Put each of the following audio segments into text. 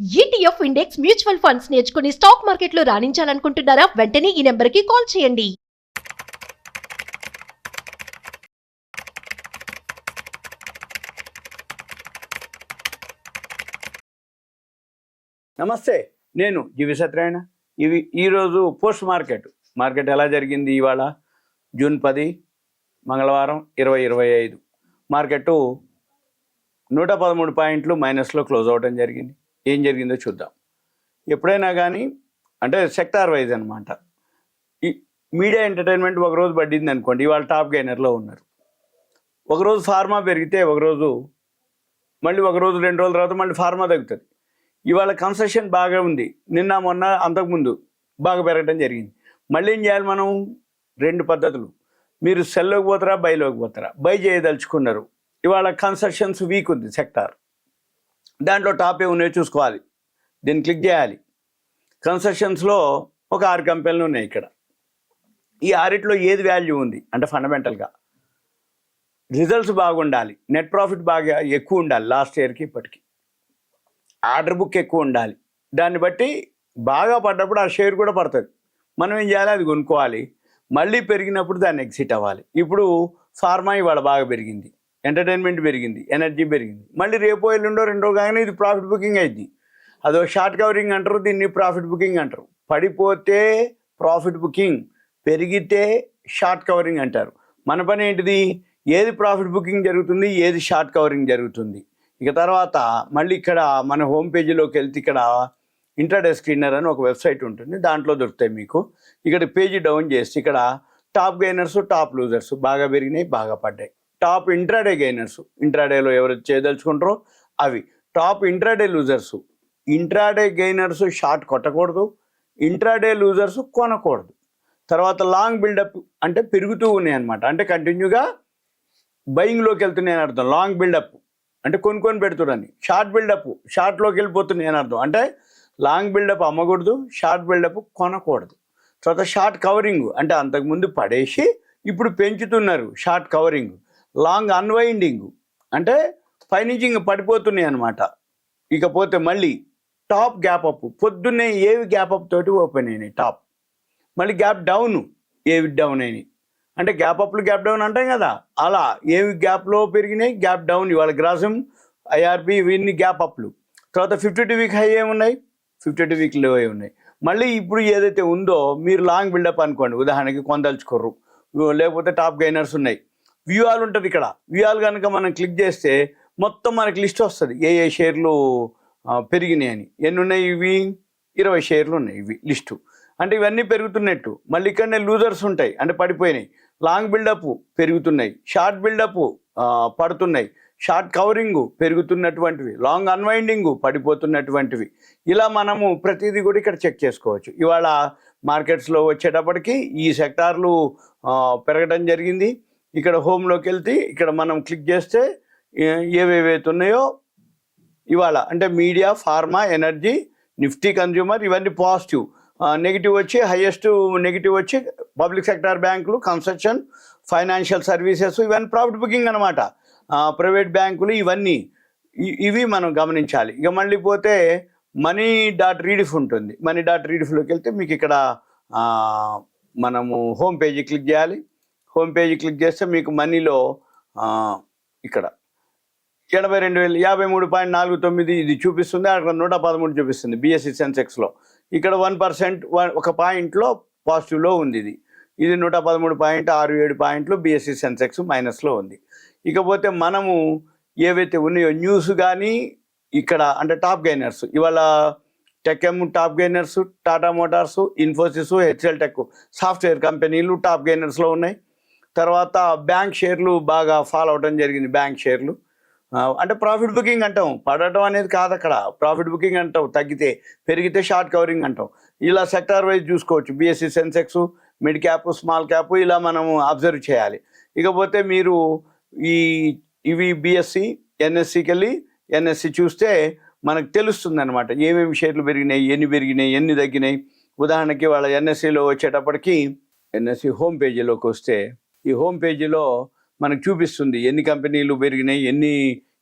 ETF index mutual funds నేర్చుకుని stock మార్కెట్లో రాణించాలనుకుంటున్నారా? వెంటనే ఈ నెంబర్కి కాల్ చేయండి. నమస్తే, నేను జీవి సత్యనారాయణ. ఈరోజు పోస్ట్ మార్కెట్ ఎలా జరిగింది? ఇవాళ జూన్ 10 మంగళవారం 2025 మార్కెట్ 113 పాయింట్లు మైనస్లో క్లోజ్ అవ్వడం జరిగింది. ఏం జరిగిందో చూద్దాం. ఎప్పుడైనా కానీ అంటే సెక్టార్ వైజ్ అనమాట. ఈ మీడియా ఎంటర్టైన్మెంట్ ఒకరోజు పడింది అనుకోండి, ఇవాళ టాప్ గైనర్లో ఉన్నారు. ఒకరోజు ఫార్మా పెరిగితే ఒకరోజు మళ్ళీ ఒకరోజు 2 రోజుల తర్వాత మళ్ళీ ఫార్మా తగ్గుతుంది. ఇవాళ కన్సెషన్ బాగా ఉంది. నిన్న మొన్న అంతకుముందు బాగా పెరగడం జరిగింది. మళ్ళీ ఏం చేయాలి మనం? 2 పద్ధతులు. మీరు సెల్లోకి పోతారా, బైలోకి పోతారా? బై చేయదలుచుకున్నారు. ఇవాళ కన్సెషన్స్ వీక్ ఉంది సెక్టార్. దాంట్లో టాప్ ఉన్నాయో చూసుకోవాలి. దీన్ని క్లిక్ చేయాలి. కన్సెషన్స్లో ఒక 6 కంపెనీలు ఉన్నాయి. ఇక్కడ ఈ 6లో ఏది వాల్యూ ఉంది అంటే ఫండమెంటల్గా రిజల్ట్స్ బాగుండాలి, నెట్ ప్రాఫిట్ బాగా ఎక్కువ ఉండాలి లాస్ట్ ఇయర్కి ఇప్పటికి, ఆర్డర్ బుక్ ఎక్కువ ఉండాలి. దాన్ని బట్టి బాగా పడ్డప్పుడు ఆ షేర్ కూడా పడుతుంది. మనం ఏం చేయాలి? అది కొనుక్కోవాలి. మళ్ళీ పెరిగినప్పుడు దాన్ని ఎగ్జిట్ అవ్వాలి. ఇప్పుడు ఫార్మా ఇవాళ బాగా పెరిగింది, ఎంటర్టైన్మెంట్ పెరిగింది, ఎనర్జీ పెరిగింది. మళ్ళీ రేపో ఎల్లుండో 2 రోజులు కానీ ఇది ప్రాఫిట్ బుకింగ్ అయింది. అదో షార్ట్ కవరింగ్ అంటారు, దీన్ని ప్రాఫిట్ బుకింగ్ అంటారు. పడిపోతే ప్రాఫిట్ బుకింగ్, పెరిగితే షార్ట్ కవరింగ్ అంటారు. మన పని ఏంటిది? ఏది ప్రాఫిట్ బుకింగ్ జరుగుతుంది, ఏది షార్ట్ కవరింగ్ జరుగుతుంది. ఇక తర్వాత మళ్ళీ ఇక్కడ మన హోమ్ పేజీలోకి వెళ్తే ఇక్కడ ఇంట్రాడే స్క్రీనర్ అని ఒక వెబ్సైట్ ఉంటుంది, దాంట్లో దొరుకుతాయి మీకు. ఇక్కడ పేజీ డౌన్ చేస్తే ఇక్కడ టాప్ గెయినర్స్, టాప్ లూజర్స్ బాగా పెరిగినాయి, బాగా పడ్డాయి. టాప్ ఇంట్రాడే గెయినర్స్, ఇంట్రాడేలో ఎవరు చేయదలుచుకుంటారో అవి. Top intraday losers, intraday gainers short కొట్టకూడదు, ఇంట్రాడే లూజర్స్ కొనకూడదు. తర్వాత లాంగ్ బిల్డప్ అంటే పెరుగుతూ ఉన్నాయి అనమాట, అంటే కంటిన్యూగా బయింగ్లోకి వెళ్తున్నాయని అర్థం. లాంగ్ బిల్డప్ అంటే కొనుక్కొని పెడుతున్నాను. షార్ట్ బిల్డప్ షార్ట్లోకి వెళ్ళిపోతున్నాయి అని అర్థం. అంటే లాంగ్ బిల్డప్ అమ్మకూడదు, షార్ట్ బిల్డప్ కొనకూడదు. తర్వాత షార్ట్ కవరింగ్ అంటే అంతకుముందు పడేసి ఇప్పుడు పెంచుతున్నారు, షార్ట్ కవరింగ్. లాంగ్ అన్వైండింగ్ అంటే పైనుంచి ఇంక పడిపోతున్నాయి అనమాట. ఇకపోతే మళ్ళీ టాప్ గ్యాప్ అప్, పొద్దున్నే ఏవి గ్యాప్ అప్ తోటి ఓపెన్ అయినాయి టాప్. మళ్ళీ గ్యాప్ డౌన్, ఏవి డౌన్ అయినాయి అంటే గ్యాప్ అప్లు గ్యాప్ డౌన్ అంటాం కదా, అలా ఏవి గ్యాప్లో పెరిగినాయి, గ్యాప్ డౌన్. ఇవాళ గ్రాసిమ్, ఐఆర్బి ఇవన్నీ గ్యాప్ అప్లు. తర్వాత 52 వీక్ హై ఏమున్నాయి, 52 వీక్ లో ఉన్నాయి. మళ్ళీ ఇప్పుడు ఏదైతే ఉందో మీరు లాంగ్ బిల్డప్ అనుకోండి, ఉదాహరణకి కొందలుచుకోర్రు, లేకపోతే టాప్ గైనర్స్ ఉన్నాయి. వ్యూఆల్ ఉంటుంది ఇక్కడ. వ్యూఆల్ కనుక మనం క్లిక్ చేస్తే మొత్తం మనకి లిస్ట్ వస్తుంది, ఏ ఏ షేర్లు పెరిగినాయి అని. ఎన్ని ఉన్నాయి? ఇవి 20 షేర్లు ఉన్నాయి. ఇవి లిస్టు అంటే ఇవన్నీ పెరుగుతున్నట్టు. మళ్ళీ ఇక్కడనే లూజర్స్ ఉంటాయి అంటే పడిపోయినాయి. లాంగ్ బిల్డప్ పెరుగుతున్నాయి, షార్ట్ బిల్డప్ పడుతున్నాయి, షార్ట్ కవరింగ్ పెరుగుతున్నటువంటివి, లాంగ్ అన్వైండింగ్ పడిపోతున్నటువంటివి. ఇలా మనము ప్రతిదీ కూడా ఇక్కడ చెక్ చేసుకోవచ్చు. ఇవాళ మార్కెట్స్లో వచ్చేటప్పటికి ఈ సెక్టార్లు పెరగడం జరిగింది. ఇక్కడ హోమ్లోకి వెళ్తే ఇక్కడ మనం క్లిక్ చేస్తే ఏవేవైతే ఉన్నాయో ఇవాళ అంటే media, pharma, energy, Nifty consumer ఇవన్నీ పాజిటివ్. నెగిటివ్ వచ్చి హైయెస్ట్ నెగిటివ్ వచ్చి పబ్లిక్ సెక్టార్ బ్యాంకులు, కన్స్ట్రక్షన్, ఫైనాన్షియల్ సర్వీసెస్ ఇవన్నీ ప్రాఫిట్ బుకింగ్ అనమాట. ప్రైవేట్ బ్యాంకులు ఇవన్నీ ఇవి మనం గమనించాలి. ఇక మళ్ళీ పోతే money.rediff ఉంటుంది. money.rediffలోకి వెళ్తే మీకు ఇక్కడ మనము హోమ్ పేజీ క్లిక్ చేయాలి. హోమ్ పేజీ క్లిక్ చేస్తే మీకు మనీలో ఇక్కడ 82,053.49 ఇది చూపిస్తుంది. అక్కడ 113 చూపిస్తుంది బిఎస్సి సెన్సెక్స్లో. ఇక్కడ 1% ఒక పాయింట్లో పాజిటివ్లో ఉంది. ఇది 113.67 పాయింట్లు బిఎస్సి సెన్సెక్స్ మైనస్లో ఉంది. ఇకపోతే మనము ఏవైతే ఉన్నాయో న్యూస్ కానీ ఇక్కడ అంటే టాప్ గైనర్స్ ఇవాళ TechM top gainers, Tata Motors, Infosys, HCL Tech software కంపెనీలు టాప్ గైనర్స్లో ఉన్నాయి. తర్వాత బ్యాంక్ షేర్లు బాగా ఫాలో అవడం జరిగింది. బ్యాంక్ షేర్లు అంటే ప్రాఫిట్ బుకింగ్ అంటాం, పడటం అనేది కాదు అక్కడ. ప్రాఫిట్ బుకింగ్ అంటాం, తగ్గితే, పెరిగితే షార్ట్ కవరింగ్ అంటాం. ఇలా సెక్టార్ వైజ్ చూసుకోవచ్చు. BSc Sensex, mid cap, small cap ఇలా మనము అబ్జర్వ్ చేయాలి. ఇకపోతే మీరు ఇవి బిఎస్సి, ఎన్ఎస్సికి వెళ్ళి ఎన్ఎస్సి చూస్తే మనకు తెలుస్తుంది అనమాట ఏమేమి షేర్లు పెరిగినాయి, ఎన్ని తగ్గినాయి. ఉదాహరణకి వాళ్ళ ఎన్ఎస్సిలో వచ్చేటప్పటికి ఎన్ఎస్సి హోమ్ పేజీలోకి వస్తే ఈ హోమ్ పేజీలో మనకు చూపిస్తుంది ఎన్ని కంపెనీలు పెరిగినాయి,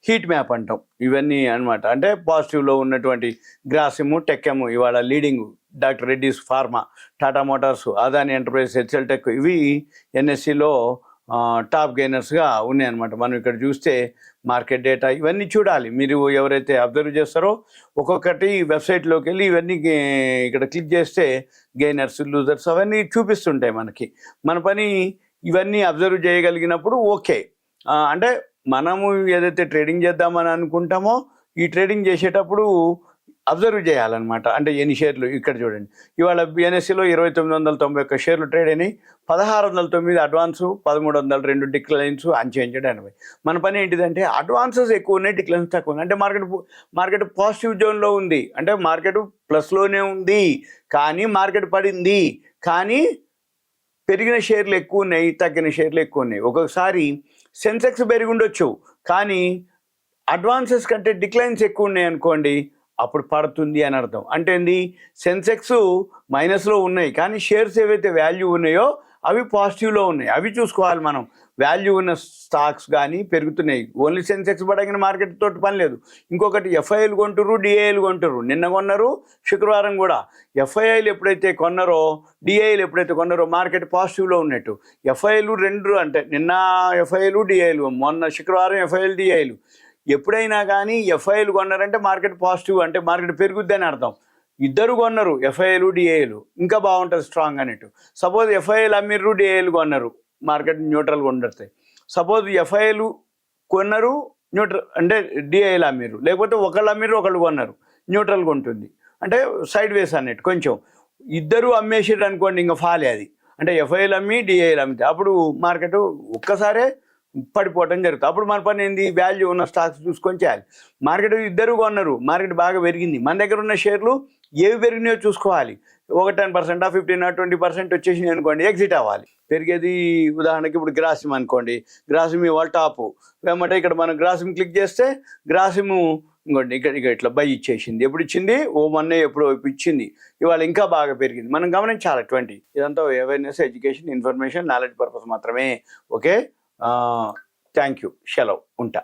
హీట్ మ్యాప్ అంటాం. ఇవన్నీ అన్నమాట. అంటే పాజిటివ్లో ఉన్నటువంటి గ్రాసిమ్, టెక్కెమ్ ఇవాళ leading, doctor Reddy's pharma, Tata motors, Adani enterprises, HCL tech ఇవి ఎన్ఎస్సిలో టాప్ గెయినర్స్గా ఉన్నాయన్నమాట. మనం ఇక్కడ చూస్తే మార్కెట్ డేటా ఇవన్నీ చూడాలి. మీరు ఎవరైతే అబ్జర్వ్ చేస్తారో ఒక్కొక్కటి వెబ్సైట్లోకి వెళ్ళి ఇవన్నీ ఇక్కడ క్లిక్ చేస్తే గెయినర్స్, లూజర్స్ అవన్నీ చూపిస్తుంటాయి మనకి. మన పని ఇవన్నీ అబ్జర్వ్ చేయగలిగినప్పుడు ఓకే. అంటే మనము ఏదైతే ట్రేడింగ్ చేద్దామని అనుకుంటామో ఈ ట్రేడింగ్ చేసేటప్పుడు అబ్జర్వ్ చేయాలన్నమాట. అంటే ఎన్ని షేర్లు ఇక్కడ చూడండి, ఇవాళ బిఎన్ఎస్సిలో 2991 షేర్లు ట్రేడ్ అయినాయి. 1609 అడ్వాన్సు, 1302 డిక్లైన్స్, అన్చేంజ్డ్ 80. మన పని ఏంటిదంటే అడ్వాన్సెస్ ఎక్కువ ఉన్నాయి, డిక్లైన్స్ తక్కువ ఉన్నాయి. అంటే మార్కెట్ పాజిటివ్ జోన్లో ఉంది, అంటే మార్కెట్ ప్లస్లోనే ఉంది, కానీ మార్కెట్ పడింది, కానీ పెరిగిన షేర్లు ఎక్కువ ఉన్నాయి, తగ్గిన షేర్లు ఎక్కువ ఉన్నాయి. ఒక్కొక్కసారి సెన్సెక్స్ పెరిగి ఉండొచ్చు, కానీ అడ్వాన్సెస్ కంటే డిక్లైన్స్ ఎక్కువ ఉన్నాయి అనుకోండి, అప్పుడు పడుతుంది అని అర్థం. అంటే ఏంది, సెన్సెక్స్ మైనస్లో ఉన్నాయి, కానీ షేర్స్ ఏవైతే వాల్యూ ఉన్నాయో అవి పాజిటివ్లో ఉన్నాయి. అవి చూసుకోవాలి మనం. వాల్యూ ఉన్న స్టాక్స్ కానీ పెరుగుతున్నాయి. ఓన్లీ సెన్సెక్స్ పడగిన మార్కెట్ తోటి పని లేదు. ఇంకొకటి ఎఫ్ఐఐలు కొంటారు, డిఐలు కొంటారు. నిన్న కొన్నారు, శుక్రవారం కూడా. ఎఫ్ఐఐలు ఎప్పుడైతే కొన్నారో, డిఐలు ఎప్పుడైతే కొన్నారో మార్కెట్ పాజిటివ్లో ఉన్నట్టు. ఎఫ్ఐఐలు రెండు, అంటే నిన్న ఎఫ్ఐఐలు, డిఐలు, మొన్న శుక్రవారం ఎఫ్ఐఐలు, డిఐలు. ఎప్పుడైనా కానీ ఎఫ్ఐఐలు కొన్నారంటే మార్కెట్ పాజిటివ్, అంటే మార్కెట్ పెరుగుద్ది అని అర్థం. ఇద్దరు కొన్నారు, ఎఫ్ఐఐలు, డిఐలు, ఇంకా బాగుంటుంది స్ట్రాంగ్ అన్నట్టు. సపోజ్ ఎఫ్ఐఐలు అమ్మిర్రు, డిఐలు కొన్నారు, మార్కెట్ న్యూట్రల్గా ఉండతాయి. సపోజ్ ఎఫ్ఐఐలు కొన్నారు, న్యూట్రల్ అంటే డిఐలు అమ్మిర్రు, లేకపోతే ఒకళ్ళు అమ్మిర్రు, ఒకళ్ళు కొన్నారు, న్యూట్రల్గా ఉంటుంది. అంటే సైడ్ వేస్ అన్నట్టు. కొంచెం ఇద్దరు అమ్మేసారు అనుకోండి, ఇంకా ఫాలే అది. అంటే ఎఫ్ఐఐలు అమ్మి, డిఐలు అమ్మితే అప్పుడు మార్కెట్ ఒక్కసారే పడిపోవడం జరుగుతుంది. అప్పుడు మన పని ఏంది, వాల్యూ ఉన్న స్టాక్స్ చూసుకొని చేయాలి. మార్కెట్ ఇద్దరు కొన్నారు, మార్కెట్ బాగా పెరిగింది, మన దగ్గర ఉన్న షేర్లు ఏవి పెరిగినాయో చూసుకోవాలి. ఒక 10%, 15, 20% వచ్చేసినాయి అనుకోండి, ఎగ్జిట్ అవ్వాలి. పెరిగేది ఉదాహరణకి ఇప్పుడు గ్రాసిమ్ అనుకోండి, గ్రాసిమ్ ఇవాళ టాపు ఏమంటే ఇక్కడ మనం గ్రాసిమ్ క్లిక్ చేస్తే గ్రాసిము ఇంకోండి ఇక్కడ ఇట్లా బై ఇచ్చేసింది. ఎప్పుడు ఇచ్చింది, మొన్నే ఎప్పుడు ఇచ్చింది, ఇవాళ ఇంకా బాగా పెరిగింది. మనం గమనించాలి. ఇదంతా awareness, education, information, knowledge purpose మాత్రమే. Okay, thank you. సెలవు, ఉంటా.